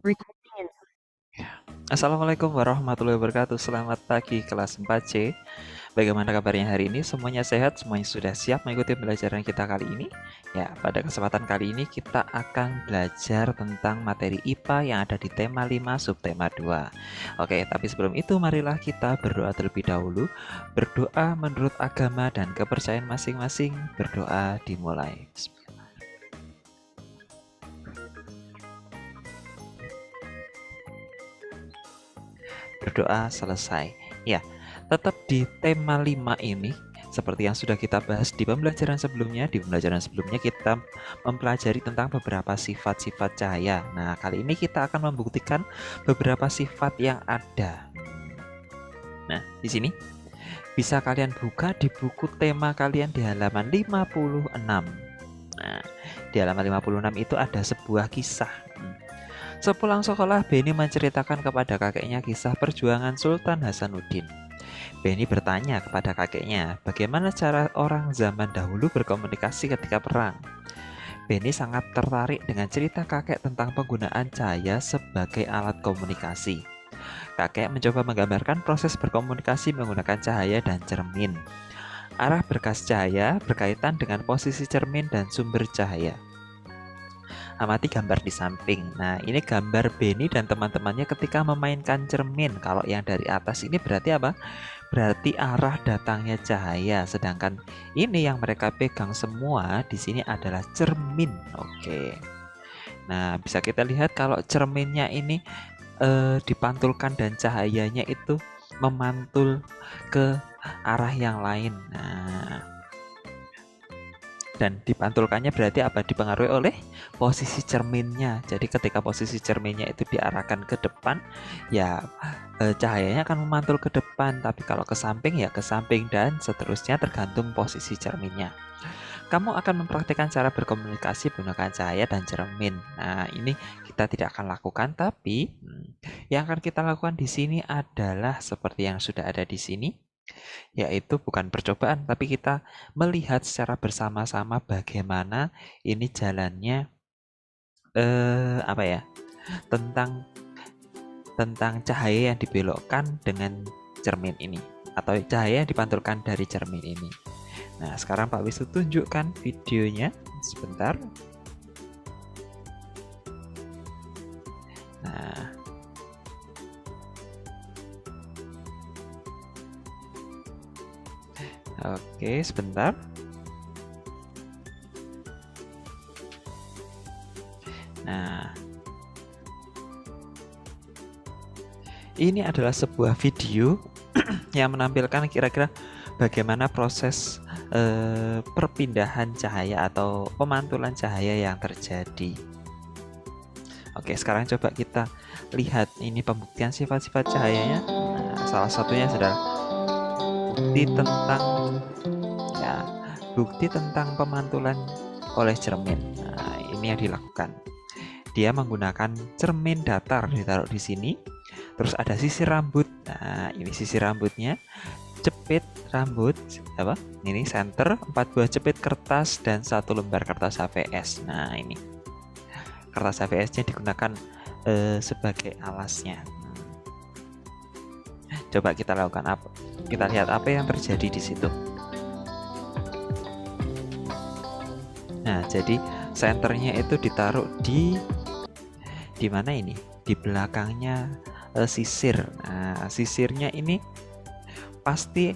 Recording in Assalamualaikum warahmatullahi wabarakatuh. Selamat pagi kelas 4C. Bagaimana kabarnya hari ini? Semuanya sehat? Semuanya sudah siap mengikuti pembelajaran kita kali ini? Ya, pada kesempatan kali ini kita akan belajar tentang materi IPA yang ada di tema 5 subtema 2. Oke, tapi sebelum itu marilah kita berdoa terlebih dahulu. Berdoa menurut agama dan kepercayaan masing-masing. Berdoa dimulai. Berdoa selesai. Ya, tetap di tema 5 ini seperti yang sudah kita bahas di pembelajaran sebelumnya. Di pembelajaran sebelumnya kita mempelajari tentang beberapa sifat-sifat cahaya. Nah, kali ini kita akan membuktikan beberapa sifat yang ada. Nah, di sini bisa kalian buka di buku tema kalian di halaman 56. Nah, di halaman 56 itu ada sebuah kisah. Sepulang sekolah, Beni menceritakan kepada kakeknya kisah perjuangan Sultan Hasanuddin. Beni bertanya kepada kakeknya, bagaimana cara orang zaman dahulu berkomunikasi ketika perang. Beni sangat tertarik dengan cerita kakek tentang penggunaan cahaya sebagai alat komunikasi. Kakek mencoba menggambarkan proses berkomunikasi menggunakan cahaya dan cermin. Arah berkas cahaya berkaitan dengan posisi cermin dan sumber cahaya. Amati gambar di samping. Nah, ini gambar Beni dan teman-temannya ketika memainkan cermin. Kalau yang dari atas ini berarti apa? Berarti arah datangnya cahaya. Sedangkan ini yang mereka pegang semua di sini adalah cermin. Oke. Nah, bisa kita lihat kalau cerminnya ini dipantulkan dan cahayanya itu memantul ke arah yang lain. Nah, dan dipantulkannya berarti apa? Dipengaruhi oleh posisi cerminnya. Jadi ketika posisi cerminnya itu diarahkan ke depan, ya cahayanya akan memantul ke depan. Tapi kalau ke samping ya ke samping dan seterusnya tergantung posisi cerminnya. Kamu akan mempraktikkan cara berkomunikasi menggunakan cahaya dan cermin. Nah, ini kita tidak akan lakukan, tapi yang akan kita lakukan di sini adalah seperti yang sudah ada di sini, yaitu bukan percobaan, tapi kita melihat secara bersama-sama bagaimana ini jalannya apa ya? Tentang cahaya yang dibelokkan dengan cermin ini atau cahaya yang dipantulkan dari cermin ini. Nah, sekarang Pak Wisnu tunjukkan videonya sebentar. Nah, oke, sebentar. Nah, ini adalah sebuah video yang menampilkan kira-kira bagaimana proses perpindahan cahaya atau pemantulan cahaya yang terjadi. Oke, sekarang coba kita lihat ini pembuktian sifat-sifat cahayanya. Nah, salah satunya adalah bukti tentang pemantulan oleh cermin. Nah, ini yang dilakukan. Dia menggunakan cermin datar ditaruh di sini. Terus ada sisir rambut. Nah, ini sisir rambutnya. Jepit rambut apa? Ini center, 4 buah jepit kertas dan 1 lembar kertas HVS. Nah, ini kertas HVS-nya digunakan sebagai alasnya. Coba kita lakukan apa? Kita lihat apa yang terjadi di situ. Nah, jadi senternya itu ditaruh di mana ini? Di belakangnya sisir. Nah, sisirnya ini pasti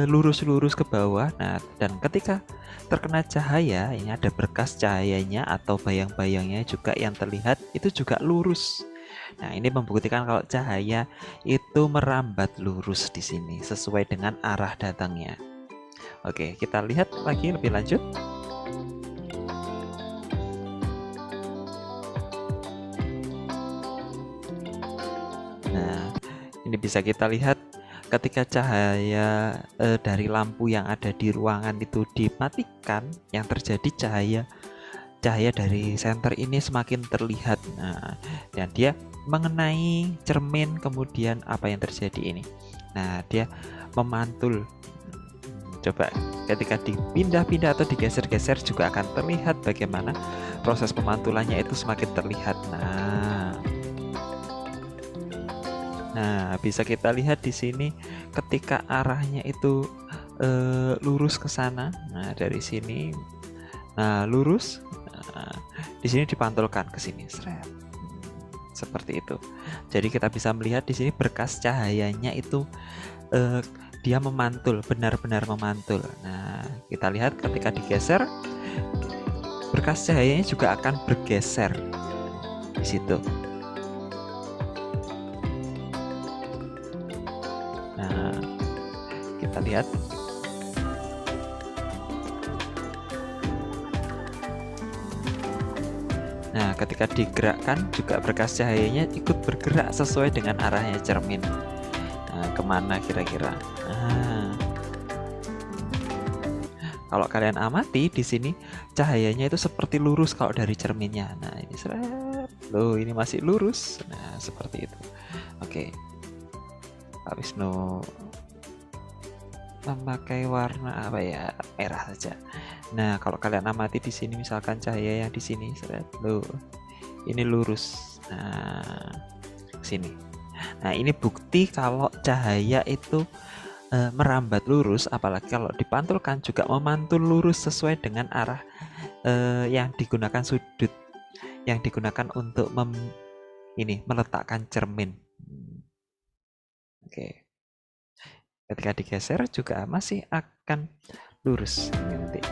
lurus-lurus ke bawah. Nah, dan ketika terkena cahaya, ini ada berkas cahayanya atau bayang-bayangnya juga yang terlihat itu juga lurus. Nah, ini membuktikan kalau cahaya itu merambat lurus di sini sesuai dengan arah datangnya. Oke, kita lihat lagi lebih lanjut. Nah, ini bisa kita lihat ketika cahaya dari lampu yang ada di ruangan itu dimatikan, yang terjadi cahaya dari senter ini semakin terlihat. Nah, dan dia mengenai cermin, kemudian apa yang terjadi ini? Nah, dia memantul. Coba ketika dipindah-pindah atau digeser-geser juga akan terlihat bagaimana proses pemantulannya itu semakin terlihat. Nah, Nah, bisa kita lihat di sini ketika arahnya itu lurus ke sana. Nah, dari sini lurus. Nah, di sini dipantulkan ke sini. Seperti itu. Jadi kita bisa melihat di sini berkas cahayanya itu dia memantul, benar-benar memantul. Nah, kita lihat ketika digeser, berkas cahayanya juga akan bergeser di situ. Nah, kita lihat. Nah, ketika digerakkan juga berkas cahayanya ikut bergerak sesuai dengan arahnya cermin. Nah, kemana kira-kira? Nah, kalau kalian amati di sini cahayanya itu seperti lurus kalau dari cerminnya. Nah, ini loh, ini masih lurus. Nah, seperti itu. Oke. Pak Wisnu memakai warna apa ya? Merah saja. Nah, kalau kalian amati di sini misalkan cahaya yang di sini, loh, ini lurus. Nah, sini. Nah, ini bukti kalau cahaya itu merambat lurus, apalagi kalau dipantulkan juga memantul lurus sesuai dengan arah yang digunakan sudut yang digunakan untuk meletakkan cermin. Oke. Ketika digeser juga masih akan lurus nanti.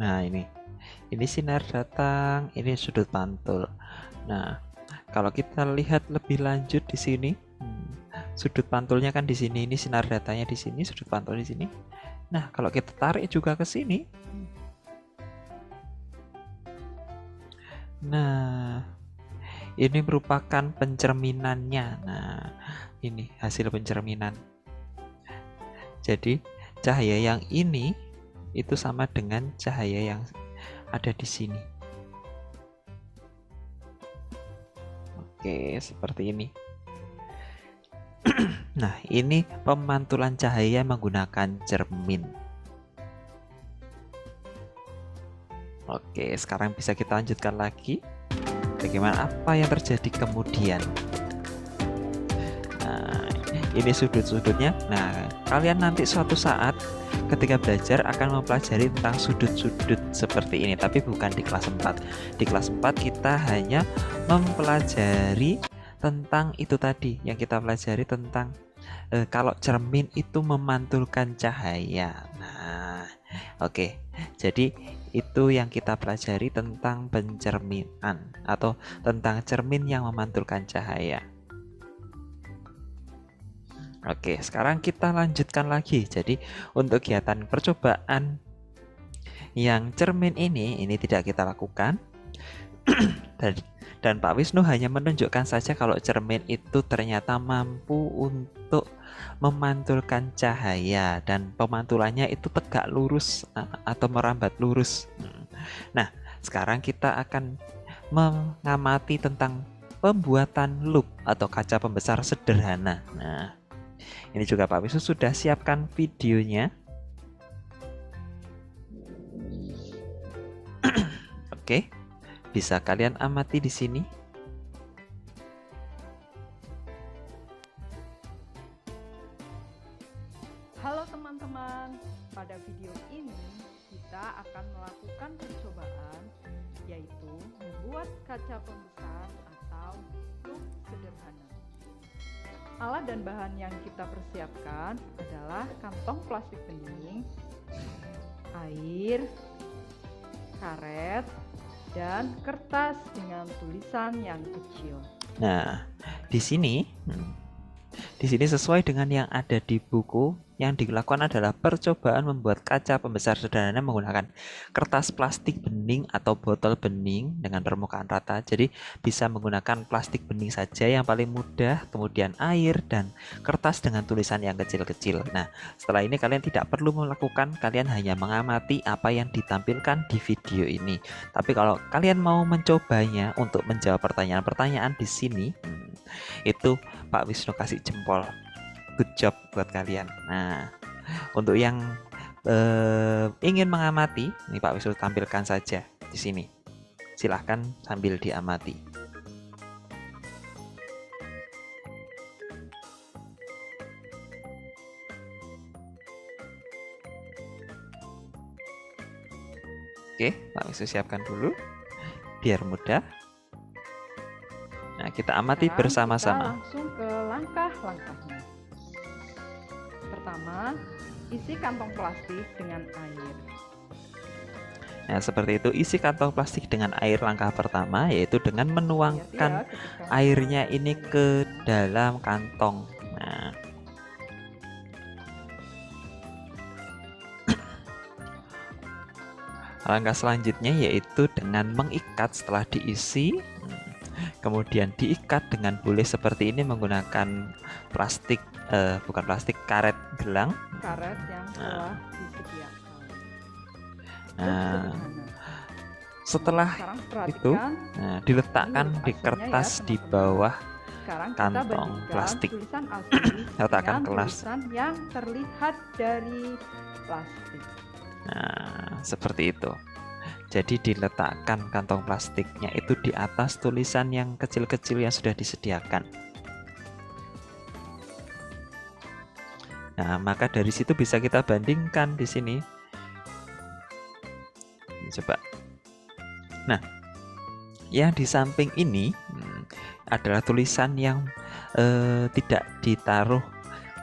Nah, ini sinar datang, ini sudut pantul. Nah, kalau kita lihat lebih lanjut di sini, sudut pantulnya kan di sini, ini sinar datanya di sini, sudut pantul di sini. Nah, kalau kita tarik juga ke sini, nah, ini merupakan pencerminannya. Nah, ini hasil pencerminan. Jadi, cahaya yang ini itu sama dengan cahaya yang ada di sini. Oke, seperti ini. Nah, ini pemantulan cahaya menggunakan cermin. Oke, sekarang bisa kita lanjutkan lagi. Bagaimana apa yang terjadi kemudian? Nah, ini sudut-sudutnya. Nah, kalian nanti suatu saat ketika belajar akan mempelajari tentang sudut-sudut seperti ini, tapi bukan di kelas 4. Di kelas 4 kita hanya mempelajari tentang itu tadi yang kita pelajari tentang kalau cermin itu memantulkan cahaya. Nah, oke. Jadi itu yang kita pelajari tentang pencerminan atau tentang cermin yang memantulkan cahaya. Oke, sekarang kita lanjutkan lagi. Jadi untuk kegiatan percobaan yang cermin ini tidak kita lakukan. Dan Pak Wisnu hanya menunjukkan saja kalau cermin itu ternyata mampu untuk memantulkan cahaya dan pemantulannya itu tegak lurus atau merambat lurus. Nah, sekarang kita akan mengamati tentang pembuatan loop atau kaca pembesar sederhana. Nah, ini juga Pak Wisnu sudah siapkan videonya. Oke. Bisa kalian amati di sini. Halo teman-teman, pada video ini kita akan melakukan percobaan yaitu membuat kaca pembesar atau loop sederhana. Alat dan bahan yang kita persiapkan adalah kantong plastik bening, air, karet, dan kertas dengan tulisan yang kecil. Nah, di sini sesuai dengan yang ada di buku, yang dilakukan adalah percobaan membuat kaca pembesar sederhana menggunakan kertas plastik bening atau botol bening dengan permukaan rata. Jadi bisa menggunakan plastik bening saja yang paling mudah, kemudian air dan kertas dengan tulisan yang kecil-kecil. Nah, setelah ini kalian tidak perlu melakukan, kalian hanya mengamati apa yang ditampilkan di video ini. Tapi kalau kalian mau mencobanya untuk menjawab pertanyaan-pertanyaan di sini, itu Pak Wisnu kasih jempol. Good job buat kalian. Nah, untuk yang ingin mengamati, ini Pak Wisnu tampilkan saja di sini. Silahkan sambil diamati. Oke, Pak Wisnu siapkan dulu biar mudah. Nah, kita amati Sekarang bersama-sama. Kita langsung ke langkah-langkahnya. Pertama, isi kantong plastik dengan air. Nah, seperti itu, isi kantong plastik dengan air. Langkah pertama yaitu dengan menuangkan airnya ini ke dalam kantong. Nah, langkah selanjutnya yaitu dengan mengikat setelah diisi. Kemudian diikat dengan boleh seperti ini menggunakan plastik, bukan plastik, karet gelang. Karet yang telah disediakan. Nah, setelah itu diletakkan di kertas di bawah kantong plastik. Tulisan asli letakkan kelas yang terlihat dari plastik. Nah, seperti itu. Jadi diletakkan kantong plastiknya itu di atas tulisan yang kecil-kecil yang sudah disediakan. Nah, maka dari situ bisa kita bandingkan di sini. Coba. Nah, yang di samping ini adalah tulisan yang tidak ditaruh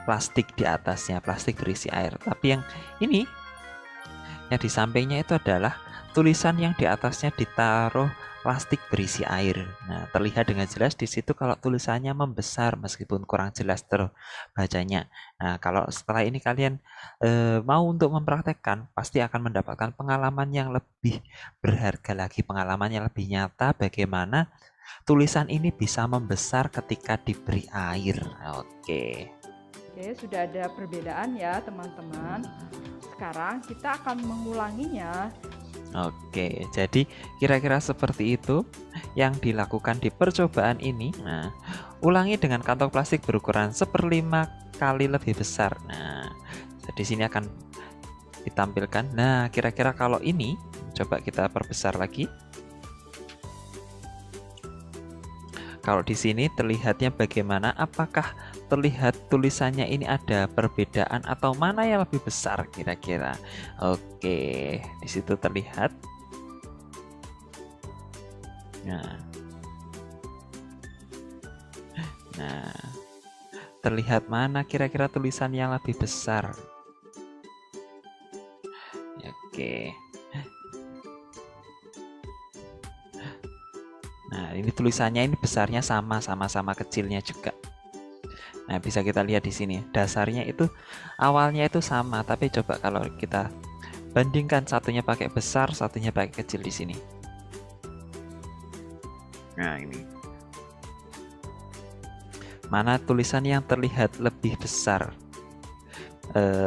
plastik di atasnya, plastik berisi air. Tapi yang ini, yang di sampingnya itu adalah tulisan yang di atasnya ditaruh plastik berisi air. Nah, terlihat dengan jelas di situ kalau tulisannya membesar meskipun kurang jelas terbacanya. Nah, kalau setelah ini kalian mau untuk mempraktekkan, pasti akan mendapatkan pengalaman yang lebih berharga lagi, pengalaman yang lebih nyata bagaimana tulisan ini bisa membesar ketika diberi air. Oke, sudah ada perbedaan ya teman-teman. Sekarang kita akan mengulanginya. Oke, jadi kira-kira seperti itu yang dilakukan di percobaan ini. Nah, ulangi dengan kantong plastik berukuran 1/5 kali lebih besar. Nah, di sini akan ditampilkan. Nah, kira-kira kalau ini, coba kita perbesar lagi. Kalau di sini terlihatnya bagaimana? Apakah terlihat tulisannya ini ada perbedaan atau mana yang lebih besar kira-kira? Oke, di situ terlihat. Nah, terlihat mana kira-kira tulisan yang lebih besar? Oke. Nah, ini tulisannya ini besarnya sama-sama kecilnya juga. Nah, bisa kita lihat di sini. Dasarnya itu awalnya itu sama, tapi coba kalau kita bandingkan satunya pakai besar, satunya pakai kecil di sini. Nah, ini. Mana tulisan yang terlihat lebih besar?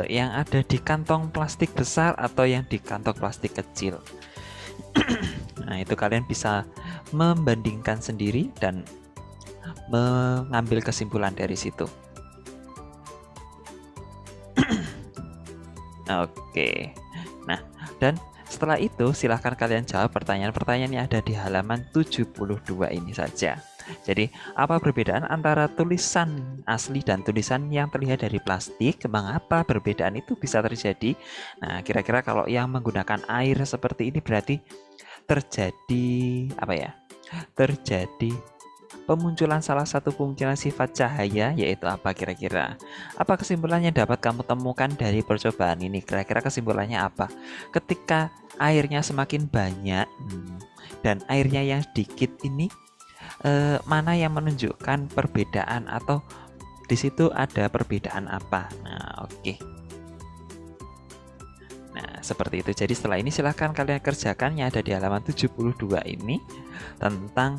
Yang ada di kantong plastik besar atau yang di kantong plastik kecil? Nah, itu kalian bisa membandingkan sendiri dan mengambil kesimpulan dari situ. Oke. Nah, dan setelah itu silahkan kalian jawab pertanyaan-pertanyaan yang ada di halaman 72 ini saja. Jadi, apa perbedaan antara tulisan asli dan tulisan yang terlihat dari plastik? Mengapa perbedaan itu bisa terjadi? Nah, kira-kira kalau yang menggunakan air seperti ini berarti terjadi apa ya? Terjadi pemunculan salah satu kemungkinan sifat cahaya, yaitu apa kira-kira? Apa kesimpulannya dapat kamu temukan dari percobaan ini? Kira-kira kesimpulannya apa? Ketika airnya semakin banyak dan airnya yang sedikit ini, mana yang menunjukkan perbedaan atau di situ ada perbedaan apa? Nah, oke. Nah, seperti itu. Jadi setelah ini silahkan kalian kerjakan yang ada di halaman 72 ini tentang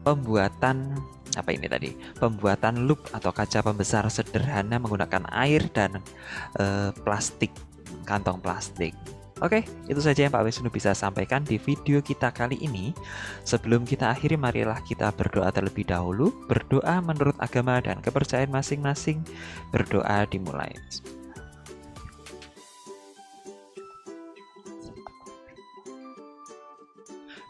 pembuatan apa ini tadi? Pembuatan loop atau kaca pembesar sederhana menggunakan air dan plastik, kantong plastik. Oke, itu saja yang Pak Wisnu bisa sampaikan di video kita kali ini. Sebelum kita akhiri, marilah kita berdoa terlebih dahulu. Berdoa menurut agama dan kepercayaan masing-masing. Berdoa dimulai.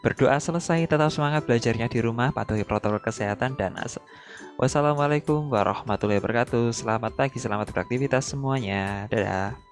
Berdoa selesai, tetap semangat belajarnya di rumah, patuhi protokol kesehatan, dan wassalamualaikum warahmatullahi wabarakatuh. Selamat pagi, selamat beraktivitas semuanya. Dadah.